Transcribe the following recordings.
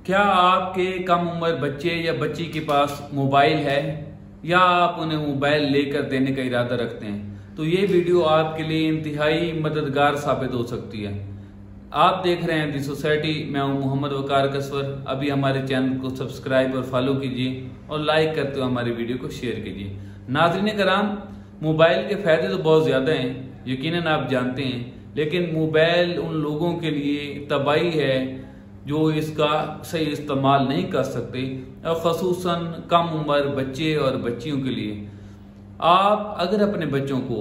क्या आपके कम उम्र बच्चे या बच्ची के पास मोबाइल है या आप उन्हें मोबाइल लेकर देने का इरादा रखते हैं? तो ये वीडियो आपके लिए इंतहाई मददगार साबित हो सकती है। आप देख रहे हैं दी सोसाइटी। मैं हूं मोहम्मद वकार कसवर। अभी हमारे चैनल को सब्सक्राइब और फॉलो कीजिए और लाइक करते हुए हमारी वीडियो को शेयर कीजिए। नाज़रीन कराम, मोबाइल के फायदे तो बहुत ज़्यादा हैं, यकीनन आप जानते हैं, लेकिन मोबाइल उन लोगों के लिए तबाही है जो इसका सही इस्तेमाल नहीं कर सकते, और ख़ुसूसन कम उम्र बच्चे और बच्चियों के लिए। आप अगर अपने बच्चों को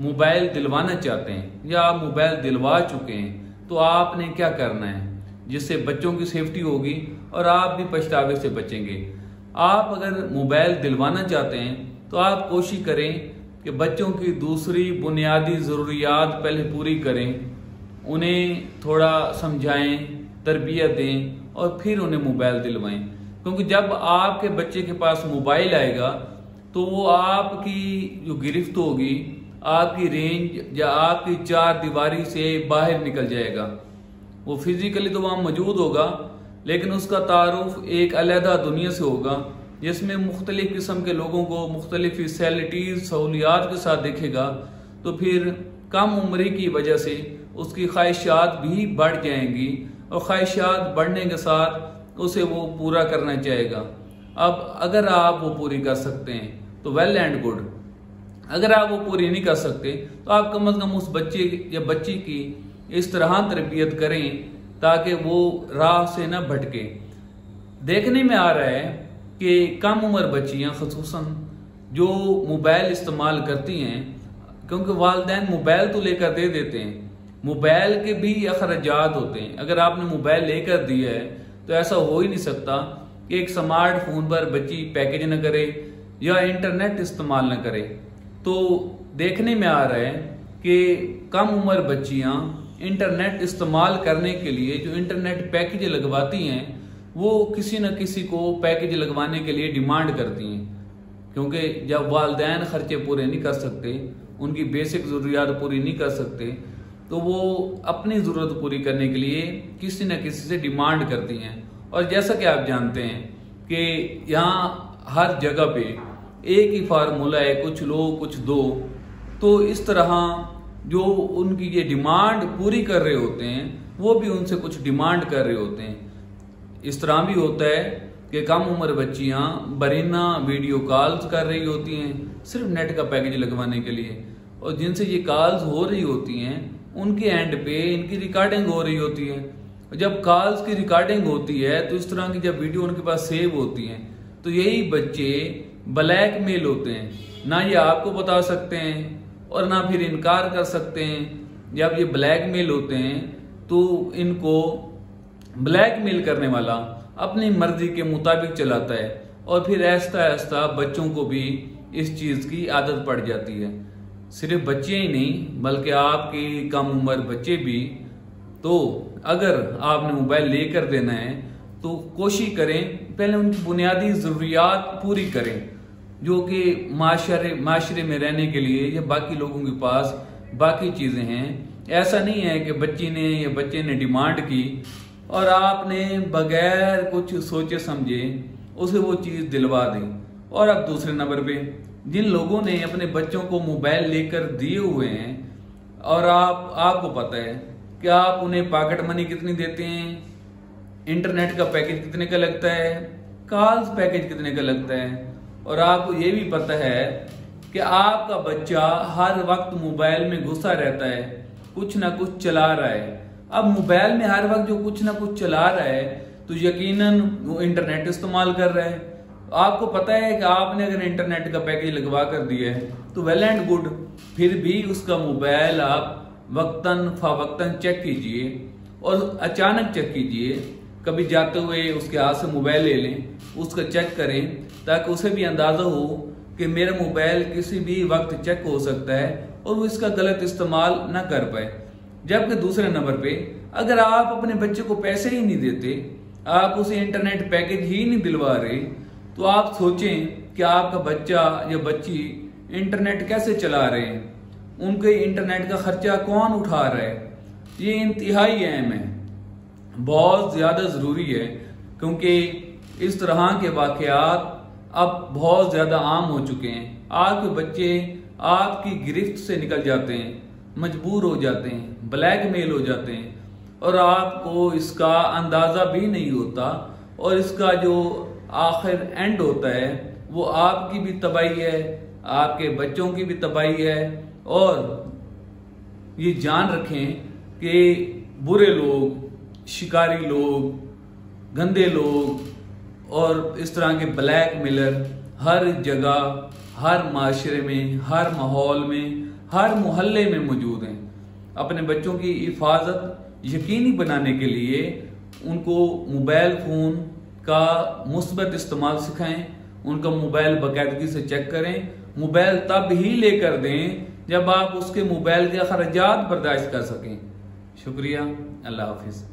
मोबाइल दिलवाना चाहते हैं या आप मोबाइल दिलवा चुके हैं तो आपने क्या करना है जिससे बच्चों की सेफ्टी होगी और आप भी पछतावे से बचेंगे। आप अगर मोबाइल दिलवाना चाहते हैं तो आप कोशिश करें कि बच्चों की दूसरी बुनियादी ज़रूरियात पहले पूरी करें, उन्हें थोड़ा समझाएं, तरबियत दें और फिर उन्हें मोबाइल दिलवाएं। क्योंकि जब आपके बच्चे के पास मोबाइल आएगा तो वो आपकी जो गिरफ्त होगी, आपकी रेंज या आपकी चार दीवारी से बाहर निकल जाएगा। वो फिजिकली तो वहाँ मौजूद होगा, लेकिन उसका तारुफ एक अलहदा दुनिया से होगा जिसमें मुख्तलिफ किस्म के लोगों को मुख्तलिफ फैसिलिटीज सहूलियात के साथ देखेगा। तो फिर कम उम्री की वजह से उसकी ख्वाहिशात भी बढ़ जाएंगी और ख्वाहिशात बढ़ने के साथ उसे वो पूरा करना चाहेगा। अब अगर आप वो पूरी कर सकते हैं तो वेल एंड गुड। अगर आप वो पूरी नहीं कर सकते तो आप कम अज कम उस बच्चे या बच्ची की इस तरह तरबियत करें ताकि वो राह से न भटके। देखने में आ रहा है कि कम उम्र बच्चियां ख़ुसूसन जो मोबाइल इस्तेमाल करती हैं, क्योंकि वालिदैन मोबाइल तो लेकर दे देते हैं, मोबाइल के भी अखराजात होते हैं। अगर आपने मोबाइल लेकर दिया है तो ऐसा हो ही नहीं सकता कि एक स्मार्टफोन पर बच्ची पैकेज न करे या इंटरनेट इस्तेमाल न करे। तो देखने में आ रहा है कि कम उम्र बच्चियां इंटरनेट इस्तेमाल करने के लिए जो इंटरनेट पैकेज लगवाती हैं वो किसी न किसी को पैकेज लगवाने के लिए डिमांड करती हैं, क्योंकि जब वालिदैन खर्चे पूरे नहीं कर सकते, उनकी बेसिक ज़रूरियात पूरी नहीं कर सकते, तो वो अपनी ज़रूरत पूरी करने के लिए किसी न किसी से डिमांड करती हैं। और जैसा कि आप जानते हैं कि यहाँ हर जगह पे एक ही फार्मूला है, कुछ लो कुछ दो। तो इस तरह जो उनकी ये डिमांड पूरी कर रहे होते हैं वो भी उनसे कुछ डिमांड कर रहे होते हैं। इस तरह भी होता है कि कम उम्र बच्चियां बरीना वीडियो कॉल्स कर रही होती हैं सिर्फ नेट का पैकेज लगवाने के लिए, और जिनसे ये कॉल्स हो रही होती हैं उनके एंड पे इनकी रिकॉर्डिंग हो रही होती है। जब कॉल्स की रिकॉर्डिंग होती है तो इस तरह की जब वीडियो उनके पास सेव होती हैं तो यही बच्चे ब्लैकमेल होते हैं। ना ये आपको बता सकते हैं और ना फिर इनकार कर सकते हैं। जब ये ब्लैकमेल होते हैं तो इनको ब्लैकमेल करने वाला अपनी मर्जी के मुताबिक चलाता है और फिर आहिस्ता आहिस्ता बच्चों को भी इस चीज की आदत पड़ जाती है। सिर्फ बच्चे ही नहीं बल्कि आपके कम उम्र बच्चे भी। तो अगर आपने मोबाइल लेकर देना है तो कोशिश करें पहले उनकी बुनियादी ज़रूरियात पूरी करें, जो कि माशरे में रहने के लिए या बाकी लोगों के पास बाकी चीज़ें हैं। ऐसा नहीं है कि बच्ची ने या बच्चे ने डिमांड की और आपने बगैर कुछ सोचे समझे उसे वो चीज़ दिलवा दें। और अब दूसरे नंबर पे जिन लोगों ने अपने बच्चों को मोबाइल लेकर दिए हुए हैं और आपको पता है कि आप उन्हें पॉकेट मनी कितनी देते हैं, इंटरनेट का पैकेज कितने का लगता है, कॉल्स पैकेज कितने का लगता है, और आपको ये भी पता है कि आपका बच्चा हर वक्त मोबाइल में घुसा रहता है, कुछ ना कुछ चला रहा है। अब मोबाइल में हर वक्त जो कुछ ना कुछ चला रहा है तो यकीनन वो इंटरनेट इस्तेमाल कर रहा है। आपको पता है कि आपने अगर इंटरनेट का पैकेज लगवा कर दिया है तो वेल एंड गुड, फिर भी उसका मोबाइल आप वक्तन फवक्तन चेक कीजिए और अचानक चेक कीजिए। कभी जाते हुए उसके हाथ से मोबाइल ले लें, उसका चेक करें ताकि उसे भी अंदाजा हो कि मेरा मोबाइल किसी भी वक्त चेक हो सकता है और वो इसका गलत इस्तेमाल ना कर पाए। जबकि दूसरे नंबर पे अगर आप अपने बच्चे को पैसे ही नहीं देते, आप उसे इंटरनेट पैकेज ही नहीं दिलवा रहे, तो आप सोचें कि आपका बच्चा या बच्ची इंटरनेट कैसे चला रहे हैं, उनके इंटरनेट का खर्चा कौन उठा रहा है। ये इंतहाई अहम है, बहुत ज्यादा जरूरी है क्योंकि इस तरह के वाकयात अब बहुत ज्यादा आम हो चुके हैं। आपके बच्चे आपकी गिरफ्त से निकल जाते हैं, मजबूर हो जाते हैं, ब्लैकमेल हो जाते हैं और आपको इसका अंदाजा भी नहीं होता, और इसका जो आखिर एंड होता है वो आपकी भी तबाही है, आपके बच्चों की भी तबाही है। और ये जान रखें कि बुरे लोग, शिकारी लोग, गंदे लोग और इस तरह के ब्लैकमेलर हर जगह, हर माशरे में, हर माहौल में, हर मोहल्ले में मौजूद हैं। अपने बच्चों की हिफाजत यकीनी बनाने के लिए उनको मोबाइल फ़ोन का मुस्बत इस्तेमाल सिखाएं, उनका मोबाइल बाकायदगी से चेक करें। मोबाइल तब ही लेकर दें जब आप उसके मोबाइल के खर्चात बर्दाश्त कर सकें। शुक्रिया, अल्लाह हाफिज़।